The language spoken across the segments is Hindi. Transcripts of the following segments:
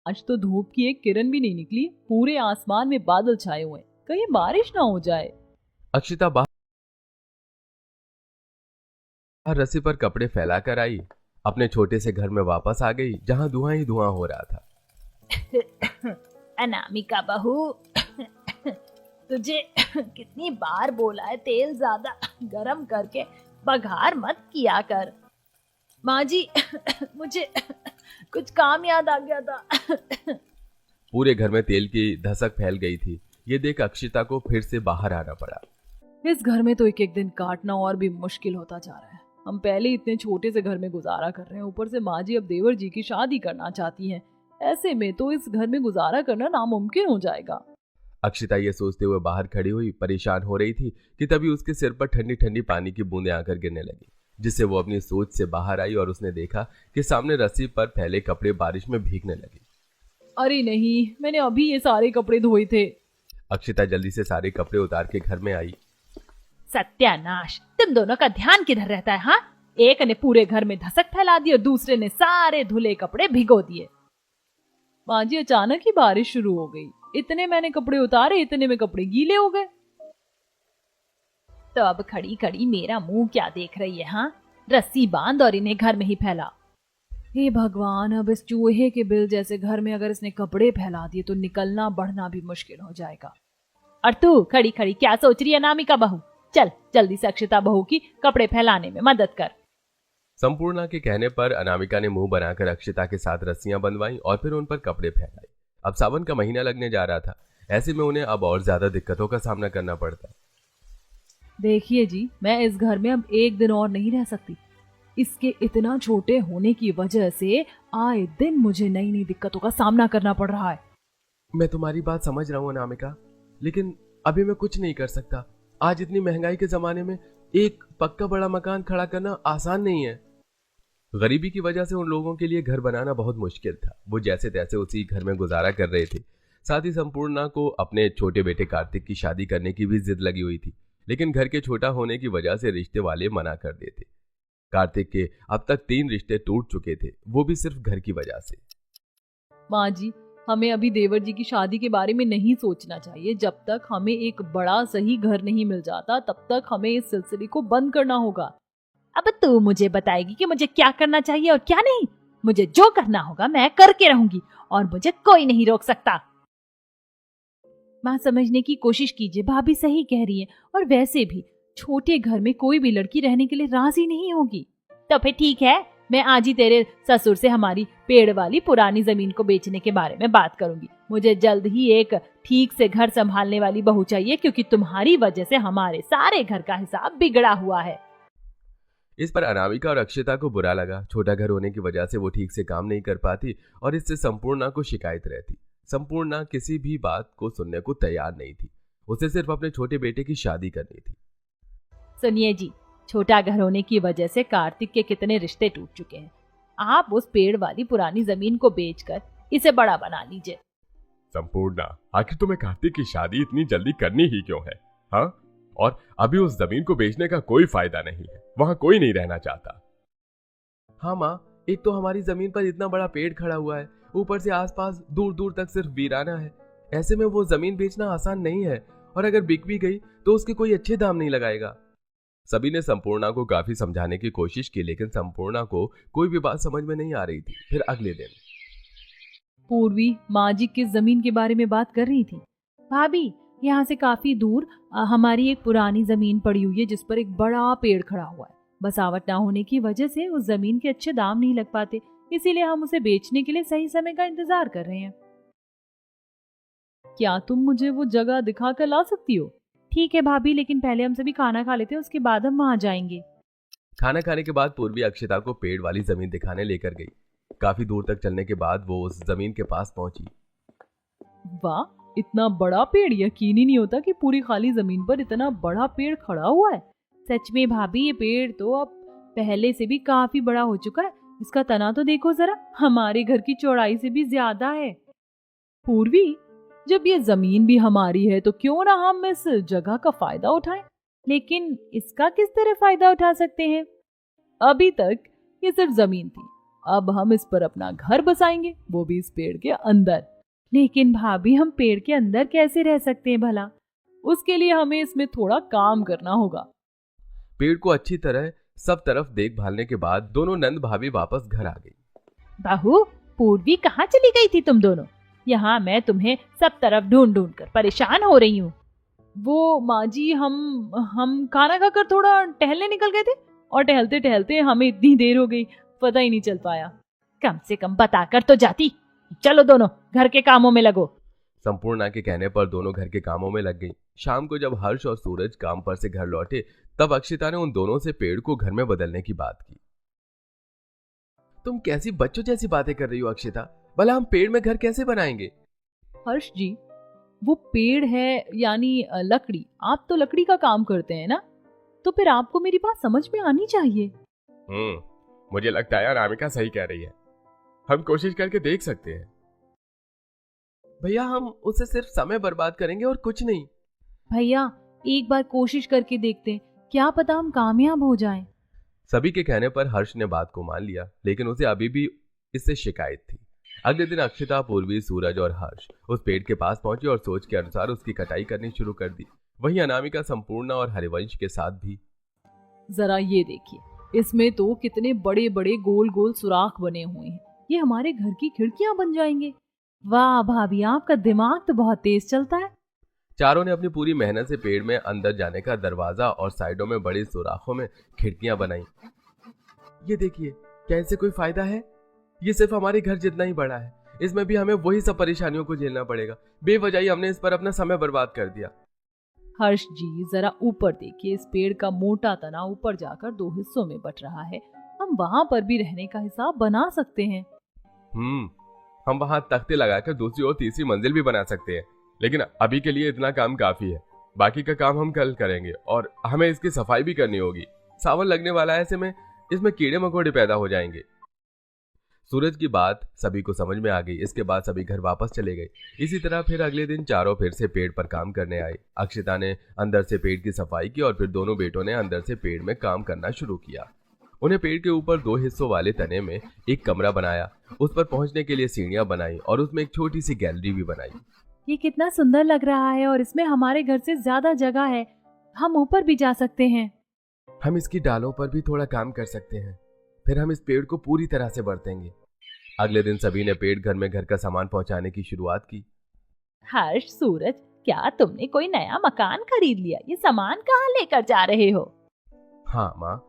आज तो धूप की एक किरण भी नहीं निकली, पूरे आसमान में बादल छाए हुए हैं, कहीं बारिश ना हो जाए। अक्षिता बाहर रस्सी पर कपड़े फैलाकर आई, अपने छोटे से घर में वापस आ गई जहां धुआं ही धुआं हो रहा था। अनामिका बहू, तुझे कितनी बार बोला है तेल ज्यादा गरम करके बघार मत किया कर। माँ जी, मुझे कुछ काम याद आ गया था। पूरे घर में तेल की धसक फैल गई थी। ये देख अक्षिता को फिर से बाहर आना पड़ा। इस घर में तो एक एक दिन काटना और भी मुश्किल होता जा रहा है। हम पहले इतने छोटे से घर में गुजारा कर रहे हैं, ऊपर से माँ जी अब देवर जी की शादी करना चाहती हैं। ऐसे में तो इस घर में गुजारा करना नामुमकिन हो जाएगा। अक्षिता ये सोचते हुए बाहर खड़ी हुई परेशान हो रही थी कि तभी उसके सिर पर ठंडी ठंडी पानी की बूंदें आकर गिरने लगी, जिससे वो अपनी सोच से बाहर आई और उसने देखा कि सामने रस्सी पर फैले कपड़े बारिश में भीगने लगे। अरे नहीं, मैंने अभी ये सारे कपड़े धोए थे। अक्षिता जल्दी से सारे कपड़े उतार के घर में आई। सत्यानाश, तुम दोनों का ध्यान किधर रहता है? हाँ, एक ने पूरे घर में धसक फैला दी और दूसरे ने सारे धुले कपड़े भिगो दिए। माँ जी, अचानक ही बारिश शुरू हो गई, इतने मैंने कपड़े उतारे, इतने में कपड़े गीले हो गए। तो अब खड़ी खड़ी मेरा मुंह क्या देख रही है? हाँ, रस्सी बांध और इन्हें घर में ही फैला। हे भगवान, अब इस चूहे के बिल जैसे घर में अगर इसने कपड़े फैला दिए तो निकलना बढ़ना भी मुश्किल हो जाएगा। और तू खड़ी खड़ी क्या सोच रही है अनामिका बहू? चल जल्दी से अक्षिता बहू की कपड़े फैलाने में मदद कर। संपूर्णा के कहने पर अनामिका ने मुंह बनाकर अक्षिता के साथ रस्सियां बंधवाई और फिर उन पर कपड़े फैलाए। अब सावन का महीना लगने जा रहा था, ऐसे में उन्हें अब और ज्यादा दिक्कतों का सामना करना पड़ता। देखिए जी, मैं इस घर में अब एक दिन और नहीं रह सकती। इसके इतना छोटे होने की वजह से आए दिन मुझे नई नई दिक्कतों का सामना करना पड़ रहा है। मैं तुम्हारी बात समझ रहा हूँ अनामिका, लेकिन अभी मैं कुछ नहीं कर सकता। आज इतनी महंगाई के जमाने में एक पक्का बड़ा मकान खड़ा करना आसान नहीं है। गरीबी की वजह से उन लोगों के लिए घर बनाना बहुत मुश्किल था। वो जैसे तैसे उसी घर में गुजारा कर रहे थे। साथ ही संपूर्णा को अपने छोटे बेटे कार्तिक की शादी करने की भी जिद लगी हुई थी, लेकिन घर के छोटा होने की वजह से रिश्ते वाले मना कर देते। कार्तिक के अब तक 3 रिश्ते टूट चुके थे, वो भी सिर्फ घर की वजह से। माँ जी, हमें अभी देवर जी की शादी के बारे में नहीं सोचना चाहिए। जब तक हमें एक बड़ा सही घर नहीं मिल जाता तब तक हमें इस सिलसिले को बंद करना होगा। अब तू मुझे बताएगी कि मुझे क्या करना चाहिए और क्या नहीं? मुझे जो करना होगा मैं करके रहूंगी और मुझे कोई नहीं रोक सकता। माँ, समझने की कोशिश कीजिए, भाभी सही कह रही है। और वैसे भी छोटे घर में कोई भी लड़की रहने के लिए राजी नहीं होगी। तो फिर ठीक है, मैं आज ही तेरे ससुर से हमारी पेड़ वाली पुरानी जमीन को बेचने के बारे में बात करूंगी। मुझे जल्द ही एक ठीक से घर संभालने वाली बहू चाहिए, क्योंकि तुम्हारी वजह से हमारे सारे घर का हिसाब बिगड़ा हुआ है। इस पर अनामिका और अक्षिता को बुरा लगा। छोटा घर होने की वजह से वो ठीक से काम नहीं कर पाती और इससे संपूर्णा को शिकायत रहती। संपूर्णा किसी भी बात को सुनने को तैयार नहीं थी। उसे सिर्फ अपने छोटे बेटे की शादी करनी थी। सुनिए जी, छोटा घर होने की वजह से कार्तिक के कितने रिश्ते टूट चुके हैं। आप उस पेड़ वाली पुरानी जमीन को बेचकर इसे बड़ा बना लीजिए। संपूर्णा, आखिर तुम्हें कार्तिक की शादी इतनी जल्दी करनी ही क्यों है? हाँ, और अभी उस जमीन को बेचने का कोई फायदा नहीं है, वहां कोई नहीं रहना चाहता। हाँ माँ, एक तो हमारी जमीन पर इतना बड़ा पेड़ खड़ा हुआ है, ऊपर से आसपास दूर दूर तक सिर्फ वीराना है। ऐसे में वो जमीन बेचना आसान नहीं है, और अगर बिक भी गई तो उसके कोई अच्छे दाम नहीं लगाएगा। सभी ने संपूर्णा को काफी समझाने की कोशिश की, लेकिन संपूर्णा को कोई भी बात समझ में नहीं आ रही थी। फिर अगले दिन पूर्वी माँ जी किस जमीन के बारे में बात कर रही थी? भाभी, यहाँ से काफी दूर हमारी एक पुरानी जमीन पड़ी हुई है जिस पर एक बड़ा पेड़ खड़ा हुआ है। बसावट ना होने की वजह से उस जमीन के अच्छे दाम नहीं लग पाते, इसीलिए हम उसे बेचने के लिए सही समय का इंतजार कर रहे हैं। क्या तुम मुझे वो जगह दिखा कर ला सकती हो? ठीक है भाभी, लेकिन पहले हम सभी खाना खा लेते हैं, उसके बाद हम वहां जाएंगे। खाना खाने के बाद पूर्वी अक्षिता को पेड़ वाली जमीन दिखाने लेकर गई। काफी दूर तक चलने के बाद वो उस जमीन के पास पहुंची। वाह, इतना बड़ा पेड़! यकीन ही नहीं होता कि पूरी खाली जमीन पर इतना बड़ा पेड़ खड़ा हुआ है। सच में भाभी, ये पेड़ तो अब पहले से भी काफी बड़ा हो चुका है। इसका तना तो देखो जरा, हमारे घर की चौड़ाई से भी ज्यादा है। पूर्वी, जब ये जमीन भी हमारी है तो क्यों ना हम इस जगह का फायदा उठाएं? लेकिन इसका किस तरह फायदा उठा सकते हैं? अभी तक ये सिर्फ जमीन थी, अब हम इस पर अपना घर बसाएंगे, वो भी इस पेड़ के अंदर। लेकिन भाभी, हम पेड़ के अंदर कैसे रह सकते हैं भला? उसके लिए हमें इसमें थोड़ा काम करना होगा। पेड़ को अच्छी तरह सब तरफ देखभालने के बाद दोनों नंद भाभी वापस घर आ गई। बहू, पूर्वी कहाँ चली गई थी तुम दोनों? यहाँ मैं तुम्हें सब तरफ ढूंढ ढूंढ कर परेशान हो रही हूँ। वो माँ जी, हम खाना खाकर थोड़ा टहलने निकल गए थे और टहलते टहलते हमें इतनी देर हो गई, पता ही नहीं चल पाया। कम से कम बताकर तो जाती। चलो दोनों घर के कामों में लगो। संपूर्णा के कहने पर दोनों घर के कामों में लग गई। शाम को जब हर्ष और सूरज काम पर से घर लौटे तब अक्षिता ने उन दोनों से पेड़ को घर में बदलने की बात की। तुम कैसी बच्चों जैसी बातें कर रही हो अक्षिता? भला हम पेड़ में घर कैसे बनाएंगे? हर्ष जी, वो पेड़ है यानी लकड़ी, आप तो लकड़ी का काम करते हैं ना, तो फिर आपको मेरी बात समझ में आनी चाहिए। मुझे लगता है अनामिका सही कह रही है, हम कोशिश करके देख सकते हैं। भैया, हम उससे सिर्फ समय बर्बाद करेंगे और कुछ नहीं। भैया, एक बार कोशिश करके देखते हैं, क्या पता हम कामयाब हो जाएं। सभी के कहने पर हर्ष ने बात को मान लिया, लेकिन उसे अभी भी इससे शिकायत थी। अगले दिन अक्षिता, पूर्वी, सूरज और हर्ष उस पेड़ के पास पहुंचे और सोच के अनुसार उसकी कटाई करनी शुरू कर दी। वहीं अनामिका, संपूर्णा और हरिवंश के साथ भी। जरा ये देखिए, इसमें तो कितने बड़े बड़े गोल गोल सुराख बने हुए हैं, ये हमारे घर की खिड़कियां बन जाएंगे। वाह भाभी, आपका दिमाग तो बहुत तेज चलता है। चारों ने अपनी पूरी मेहनत से पेड़ में अंदर जाने का दरवाजा और साइडों में बड़े सुराखों में खिड़कियां बनाई। ये देखिए, क्या इससे कोई फायदा है? ये सिर्फ हमारे घर जितना ही बड़ा है, इसमें भी हमें वही सब परेशानियों को झेलना पड़ेगा। बेवजह ही हमने इस पर अपना समय बर्बाद कर दिया। हर्ष जी, जरा ऊपर देखिए, इस पेड़ का मोटा तना ऊपर जाकर 2 हिस्सों में बट रहा है। हम वहां पर भी रहने का हिसाब बना सकते हैं। हम वहां तख्ते लगाकर दूसरी और तीसरी मंजिल भी बना सकते हैं, लेकिन अभी के लिए इतना काम काफी है। बाकी का काम हम कल करेंगे और हमें इसकी सफाई भी करनी होगी। सावन लगने वाला है, ऐसे में इसमें कीड़े मकोड़े पैदा हो जाएंगे। सूरज की बात सभी को समझ में आ गई। इसके बाद सभी घर वापस चले गए। इसी तरह फिर अगले दिन चारों फिर से पेड़ पर काम करने आए। अक्षिता ने अंदर से पेड़ की सफाई की और फिर दोनों बेटों ने अंदर से पेड़ में काम करना शुरू किया। उन्हें पेड़ के ऊपर 2 हिस्सों वाले तने में एक कमरा बनाया, उस पर पहुंचने के लिए सीढ़ियां बनाई और उसमें एक छोटी सी गैलरी भी बनाई। ये कितना सुंदर लग रहा है और इसमें हमारे घर से ज्यादा जगह है, हम ऊपर भी जा सकते हैं। हम इसकी डालों पर भी थोड़ा काम कर सकते हैं, फिर हम इस पेड़ को पूरी तरह से बढ़तेंगे। अगले दिन सभी ने पेड़ घर में घर का सामान पहुंचाने की शुरुआत की। हर्ष, सूरज, क्या तुमने कोई नया मकान खरीद लिया? ये सामान कहाँ लेकर जा रहे हो? हाँ माँ,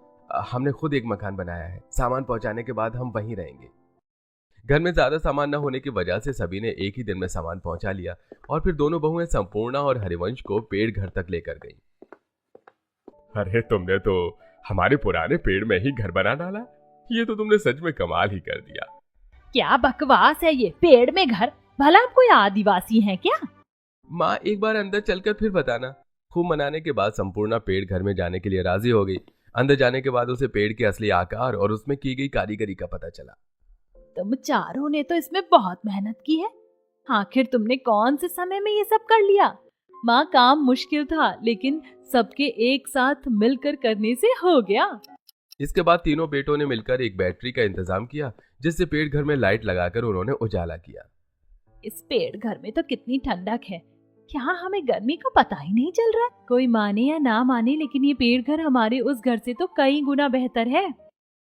हमने खुद एक मकान बनाया है। सामान पहुंचाने के बाद हम वहीं रहेंगे। घर में ज्यादा सामान न होने की वजह से सभी ने एक ही दिन में सामान पहुंचा लिया और फिर दोनों बहुएं संपूर्णा और हरिवंश को पेड़ घर तक लेकर गई। अरे, तुमने तो हमारे पुराने पेड़ में ही घर बना डाला। ये तो तुमने सच में कमाल ही कर दिया। क्या बकवास है ये, पेड़ में घर? भला आप कोई आदिवासी हैं क्या? माँ, एक बार अंदर चलकर फिर बताना। खूब मनाने के बाद संपूर्णा पेड़ घर में जाने के लिए राजी हो गई। अंदर जाने के बाद उसे पेड़ के असली आकार और उसमें की गई कारीगरी का पता चला। तुम चारों ने तो इसमें बहुत मेहनत की है। आखिर तुमने कौन से समय में ये सब कर लिया? माँ, काम मुश्किल था, लेकिन सबके एक साथ मिलकर करने से हो गया। इसके बाद तीनों बेटों ने मिलकर एक बैटरी का इंतजाम किया, जिससे पेड़ घर में लाइट लगाकर उन्होंने उजाला किया। इस पेड़ घर में तो कितनी ठंडक है, क्या हमें गर्मी का पता ही नहीं चल रहा? कोई माने या ना माने, लेकिन ये पेड़ घर हमारे उस घर से तो कई गुना बेहतर है।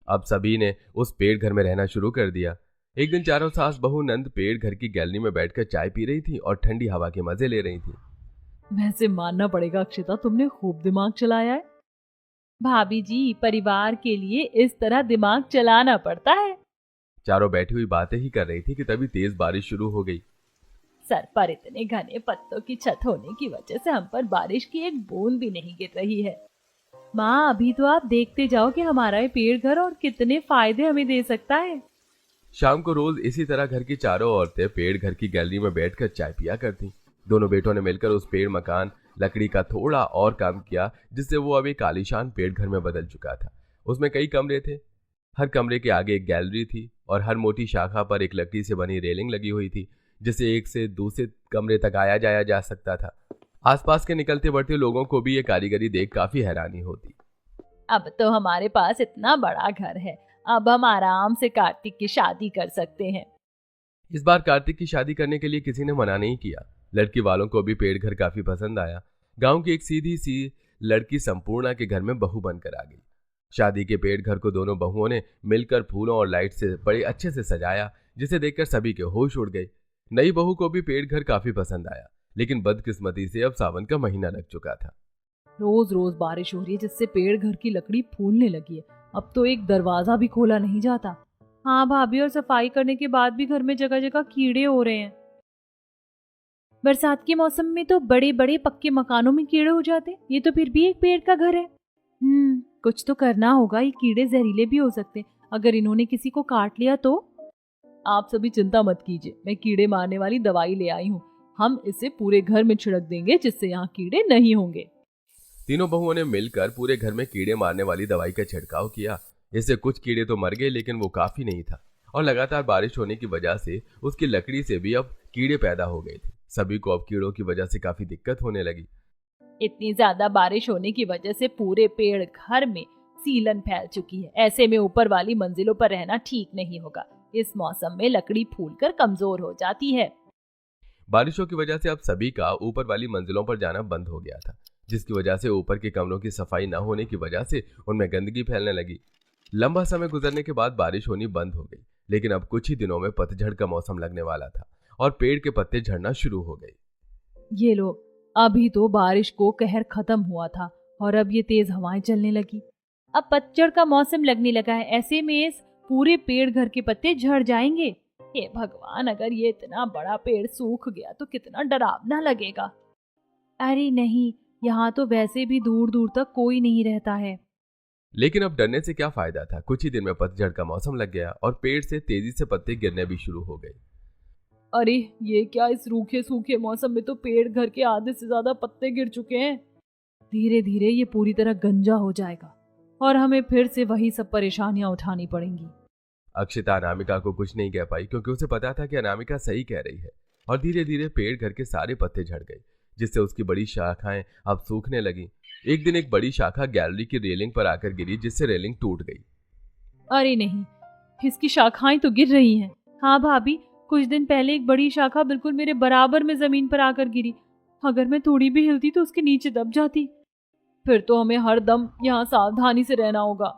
अब सभी ने उस पेड़ घर में रहना शुरू कर दिया। एक दिन चारों सास बहू नंद पेड़ घर की गैलरी में बैठकर चाय पी रही थी और ठंडी हवा के मजे ले रही थी। वैसे मानना पड़ेगा अक्षिता, तुमने खूब दिमाग चलाया है। भाभी जी, परिवार के लिए इस तरह दिमाग चलाना पड़ता है। चारों बैठी हुई बातें ही कर रही थी कि तभी तेज बारिश शुरू हो गई। सर पर इतने घने पत्तों की छत होने की वजह से हम पर बारिश की एक बूंद भी नहीं गिर रही है। माँ, अभी तो आप देखते जाओ कि हमारा ये पेड़ घर और कितने फायदे हमें दे सकता है। शाम को रोज इसी तरह घर की चारों औरतें पेड़ घर की गैलरी में बैठकर चाय पिया करती। दोनों बेटों ने मिलकर उस पेड़ मकान लकड़ी का थोड़ा और काम किया, जिससे वो अब एक आलीशान पेड़ घर में बदल चुका था। उसमें कई कमरे थे। हर कमरे के आगे एक गैलरी थी और हर मोटी शाखा पर एक लकड़ी से बनी रेलिंग लगी हुई थी, जिससे एक से दूसरे कमरे तक आया जाया जा सकता था। आसपास के निकलते बढ़ते लोगों को भी ये कारीगरी देख काफी हैरानी होती। अब तो हमारे पास इतना बड़ा घर है, अब हम आराम से कार्तिक की शादी कर सकते हैं। इस बार कार्तिक की शादी करने के लिए किसी ने मना नहीं किया। लड़की वालों को भी पेड़ घर काफी पसंद आया। गांव की एक सीधी सी लड़की संपूर्णा के घर में बहू बनकर आ गई। शादी के पेड़ घर को दोनों बहुओं ने मिलकर फूलों और लाइट से बड़े अच्छे से सजाया, जिसे देखकर सभी के होश उड़ गए। नई बहू को भी पेड़ घर काफी पसंद आया, लेकिन बदकिस्मती से अब सावन का महीना लग चुका था। रोज रोज बारिश हो रही है जिससे पेड़ घर की लकड़ी फूलने लगी है। अब तो एक दरवाजा भी खोला नहीं जाता। हाँ भाभी, और सफाई करने के बाद भी घर में जगह जगह कीड़े हो रहे हैं। बरसात के मौसम में तो बड़े बड़े पक्के मकानों में कीड़े हो जाते हैं। ये तो फिर भी एक पेड़ का घर है। कुछ तो करना होगा। ये कीड़े जहरीले भी हो सकते हैं। अगर इन्होंने किसी को काट लिया तो? आप सभी चिंता मत कीजिए, मैं कीड़े मारने वाली दवाई ले आई हूँ। हम इसे पूरे घर में छिड़क देंगे जिससे यहाँ कीड़े नहीं होंगे। तीनों बहुओं ने मिलकर पूरे घर में कीड़े मारने वाली दवाई का छिड़काव किया। इससे कुछ कीड़े तो मर गए, लेकिन वो काफी नहीं था, और लगातार बारिश होने की वजह से उसकी लकड़ी से भी अब कीड़े पैदा हो गए थे। सभी को अब कीड़ों की वजह से काफी दिक्कत होने लगी। इतनी ज्यादा बारिश होने की वजह से पूरे पेड़ घर में सीलन फैल चुकी है। ऐसे में ऊपर वाली मंजिलों पर रहना ठीक नहीं होगा। इस मौसम में लकड़ी फूलकर कमजोर हो जाती है। बारिशों की वजह से अब सभी का ऊपर वाली मंजिलों पर जाना बंद हो गया था, जिसकी वजह से ऊपर के कमरों की सफाई न होने की वजह से उनमें गंदगी फैलने लगी। लंबा समय गुजरने के बाद बारिश होनी बंद हो गई, लेकिन अब कुछ ही दिनों में पतझड़ का मौसम लगने वाला था और पेड़ के पत्ते झड़ना शुरू हो गए। ये लो, अभी तो बारिश को कहर खत्म हुआ था और अब ये तेज हवाएं चलने लगी। अब पतझड़ का मौसम लगने लगा है। ऐसे में इस पूरे पेड़ घर के पत्ते झड़ जाएंगे। हे भगवान, अगर ये इतना बड़ा पेड़ सूख गया तो कितना डरावना लगेगा। अरे नहीं, यहाँ तो वैसे भी दूर दूर तक कोई नहीं रहता है। लेकिन अब डरने से क्या फायदा था। कुछ ही दिन में पतझड़ का मौसम लग गया और पेड़ से तेजी से पत्ते गिरने भी शुरू हो गए। अरे ये क्या, इस रूखे सूखे मौसम में तो पेड़ घर के आधे से ज्यादा पत्ते गिर चुके हैं। धीरे धीरे ये पूरी तरह गंजा हो जाएगा और हमें फिर से वही सब परेशानियां उठानी पड़ेंगी। अक्षिता अनामिका को कुछ नहीं कह पाई, क्योंकि उसे पता था कि अनामिका सही कह रही है। और धीरे धीरे पेड़ घर के सारे पत्ते झड़ गए, जिससे उसकी बड़ी शाखाएं अब सूखने लगी। एक दिन एक बड़ी शाखा गैलरी की रेलिंग पर आकर गिरी, जिससे रेलिंग टूट गई। अरे नहीं, इसकी शाखाएं तो गिर रही हैं। हाँ भाभी, कुछ दिन पहले एक बड़ी शाखा बिल्कुल मेरे बराबर में जमीन पर आकर गिरी। अगर मैं थोड़ी भी हिलती तो उसके नीचे दब जाती। फिर तो हमें हर दम यहाँ सावधानी से रहना होगा।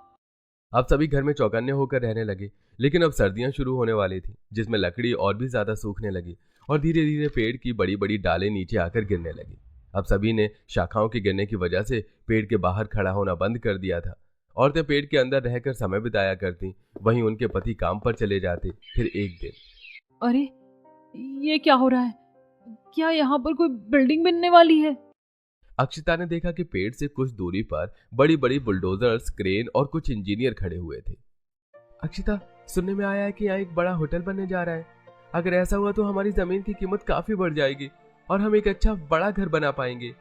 अब सभी घर में चौकन्ने होकर रहने लगे, लेकिन अब सर्दियां शुरू होने वाली थी, जिसमें लकड़ी और भी ज्यादा सूखने लगी और धीरे धीरे पेड़ की बड़ी बड़ी डालें नीचे आकर गिरने लगी। अब सभी ने शाखाओं के गिरने की वजह से पेड़ के बाहर खड़ा होना बंद कर दिया था। औरतें पेड़ के अंदर रहकर समय बिताया करती, वहीं उनके पति काम पर चले जाते। फिर एक दिन, अरे ये क्या हो रहा है? क्या यहाँ पर कोई बिल्डिंग बनने वाली है? अक्षिता ने देखा कि पेड़ से कुछ दूरी पर बड़ी बड़ी बुलडोजर्स, क्रेन और कुछ इंजीनियर खड़े हुए थे। अक्षिता, सुनने में आया है कि यहाँ एक बड़ा होटल बनने जा रहा है। अगर ऐसा हुआ तो हमारी जमीन की कीमत काफी बढ़ जाएगी और हम एक अच्छा बड़ा घर बना पाएंगे।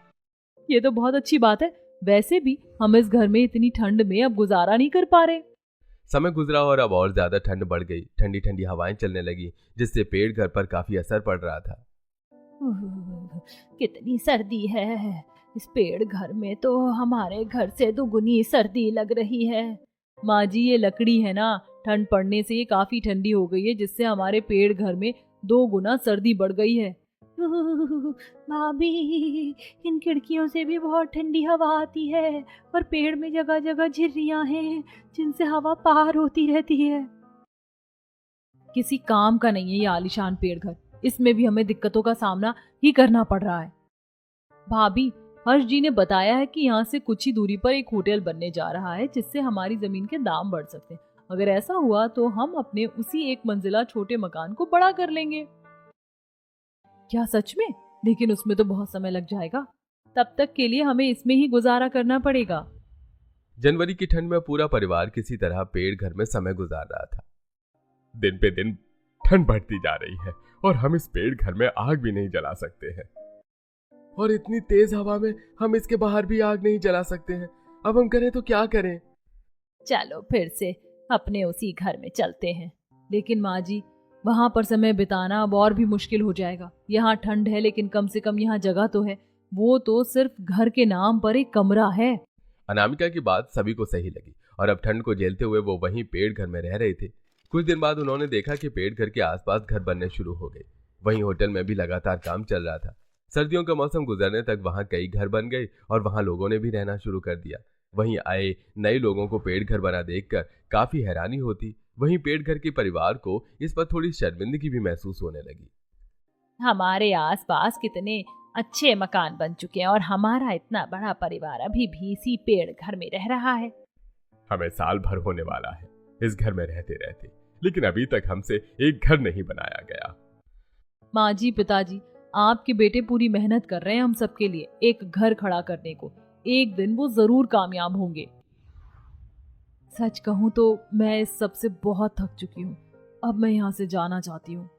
ये तो बहुत अच्छी बात है। वैसे भी हम इस घर में इतनी ठंड में अब गुजारा नहीं कर पा रहे। समय गुजरा और अब और ज्यादा ठंड बढ़ गई। ठंडी ठंडी हवाएं चलने लगी, जिससे पेड़ घर पर काफी असर पड़ रहा था। कितनी सर्दी है। इस पेड़ घर में तो हमारे घर से दुगुनी सर्दी लग रही है। माँ जी, ये लकड़ी है ना, ठंड पड़ने से ये काफी ठंडी हो गई है, जिससे हमारे पेड़ घर में 2 गुना सर्दी बढ़ गई है। भाभी, इन खिड़कियों से भी बहुत ठंडी हवा आती है और पेड़ में जगह जगह झिर्रियां हैं जिनसे हवा पार होती रहती है। किसी काम का नहीं है ये आलीशान पेड़ घर। इसमें भी हमें दिक्कतों का सामना ही करना पड़ रहा है। भाभी, हर्ष जी ने बताया है कि यहाँ से कुछ ही दूरी पर एक होटल बनने जा रहा है, जिससे हमारी जमीन के दाम बढ़ सकते हैं। अगर ऐसा हुआ तो हम अपने उसी एक मंजिला छोटे मकान को बड़ा कर लेंगे। क्या सच में? लेकिन उसमें तो बहुत समय लग जाएगा। तब तक के लिए हमें इसमें ही गुजारा करना पड़ेगा। जनवरी की ठंड में पूरा परिवार किसी तरह पेड़ घर में समय गुजार रहा था। दिन पे दिन ठंड बढ़ती जा रही है और हम इस पेड़ घर में आग भी नहीं जला सकते हैं, और इतनी तेज हवा में हम इसके बाहर भी आग नहीं जला सकते हैं। अब हम करें तो क्या करें? चलो फिर से अपने उसी घर में चलते हैं। लेकिन माँ जी, वहां पर समय बिताना अब और भी मुश्किल हो जाएगा। यहाँ ठंड है, लेकिन कम से कम यहाँ जगह तो है। वो तो सिर्फ घर के नाम पर एक कमरा है। अनामिका की बात सभी को सही लगी और अब ठंड को झेलते हुए वो वहीं पेड़ घर में रह रहे थे। कुछ दिन बाद उन्होंने देखा कि पेड़ घर के आसपास घर बनने शुरू हो गए। वहीं होटल में भी लगातार काम चल रहा था। सर्दियों का मौसम गुजरने तक वहां कई घर बन गए और वहां लोगों ने भी रहना शुरू कर दिया। वहीं आए नए लोगों को पेड़ घर बना देखकर काफी हैरानी होती। वहीं पेड़ घर के परिवार को इस पर थोड़ी शर्मिंदगी भी महसूस होने लगी। हमारे आसपास कितने अच्छे मकान बन चुके हैं और हमारा इतना बड़ा परिवार अभी भी इसी पेड़ घर में रह रहा है। हमें साल भर होने वाला है इस घर में रहते रहते, लेकिन अभी तक हमसे एक घर नहीं बनाया गया। माँ जी, पिताजी, आपके बेटे पूरी मेहनत कर रहे हैं हम सबके लिए एक घर खड़ा करने को। एक दिन वो जरूर कामयाब होंगे। सच कहूँ तो मैं इस सब से बहुत थक चुकी हूँ। अब मैं यहाँ से जाना चाहती हूँ।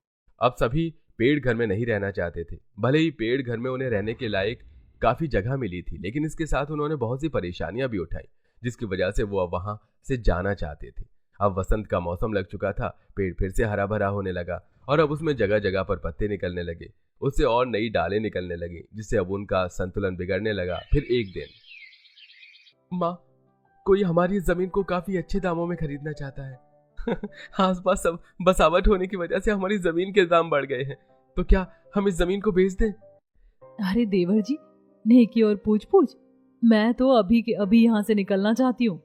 अब सभी पेड़ घर में नहीं रहना चाहते थे। भले ही पेड़ घर में उन्हें रहने के लायक काफी जगह मिली थी, लेकिन इसके साथ उन्होंने बहुत सी परेशानियां भी उठाई, जिसकी वजह से वो अब वहां से जाना चाहते थे। अब वसंत का मौसम लग चुका था। पेड़ फिर से हरा भरा होने लगा और अब उसमें जगह जगह पर पत्ते निकलने लगे। उससे और नई डालें निकलने लगी, जिससे अब उनका संतुलन बिगड़ने लगा। फिर एक दिन, माँ, कोई हमारी जमीन को काफी अच्छे दामों में खरीदना चाहता है। आसपास सब बसावट होने की वजह से हमारी जमीन के दाम बढ़ गए हैं, तो क्या हम इस जमीन को बेच दें? अरे देवर जी, नेकी और पूछ पूछ, मैं तो अभी के अभी यहाँ से निकलना चाहती हूँ।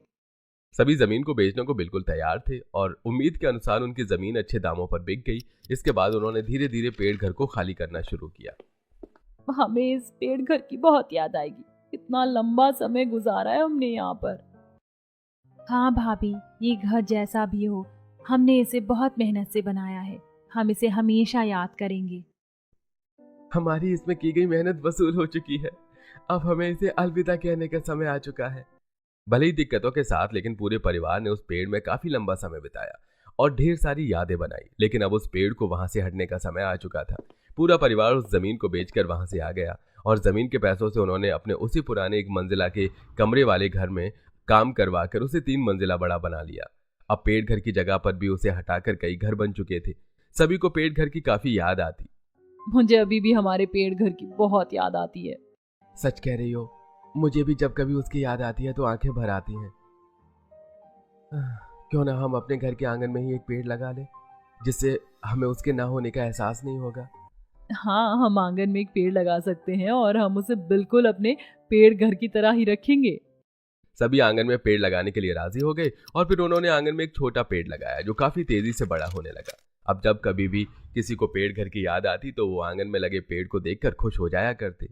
सभी जमीन को बेचने को बिल्कुल तैयार थे और उम्मीद के अनुसार उनकी जमीन अच्छे दामों पर बिक गई। इसके बाद उन्होंने धीरे धीरे पेड़ घर को खाली करना शुरू किया। हमें इस पेड़ घर की बहुत याद आएगी। इतना लंबा समय गुजारा है हमने यहाँ पर। हाँ भाभी, ये घर जैसा भी हो, हमने इसे बहुत मेहनत से बनाया है। हम इसे हमेशा याद करेंगे। हमारी इसमें की गई मेहनत वसूल हो चुकी है। अब हमें इसे अलविदा कहने का समय आ चुका है। भले ही दिक्कतों के साथ, लेकिन पूरे परिवार ने उस पेड़ में काफी लंबा समय बिताया और ढेर सारी यादें बनाई। लेकिन अब उस पेड़ को वहां से हटने का समय आ चुका था। पूरा परिवार उस जमीन को बेचकर वहां से आ गया और जमीन के पैसों से उन्होंने अपने उसी पुराने 1 मंजिला के कमरे वाले घर में काम करवाकर उसे 3 मंजिला बड़ा बना लिया। अब पेड़ घर की जगह पर भी उसे हटाकर कई घर बन चुके थे। सभी को पेड़ घर की काफी याद आती। मुझे अभी भी हमारे पेड़ घर की बहुत याद आती है। सच कह रही हो, मुझे भी जब कभी उसकी याद आती है तो आंखें भर आती हैं। क्यों ना हम अपने घर के आंगन में ही एक पेड़ लगा लें, जिससे हमें उसके ना होने का एहसास नहीं होगा। हाँ, हम आंगन में एक पेड़ लगा सकते हैं और हम उसे बिल्कुल अपने पेड़ घर की तरह ही रखेंगे। सभी आंगन में पेड़ लगाने के लिए राजी हो गए और फिर उन्होंने आंगन में एक छोटा पेड़ लगाया जो काफी तेजी से बड़ा होने लगा। अब जब कभी भी किसी को पेड़ घर की याद आती तो वो आंगन में लगे पेड़ को देखकर खुश हो जाया करते।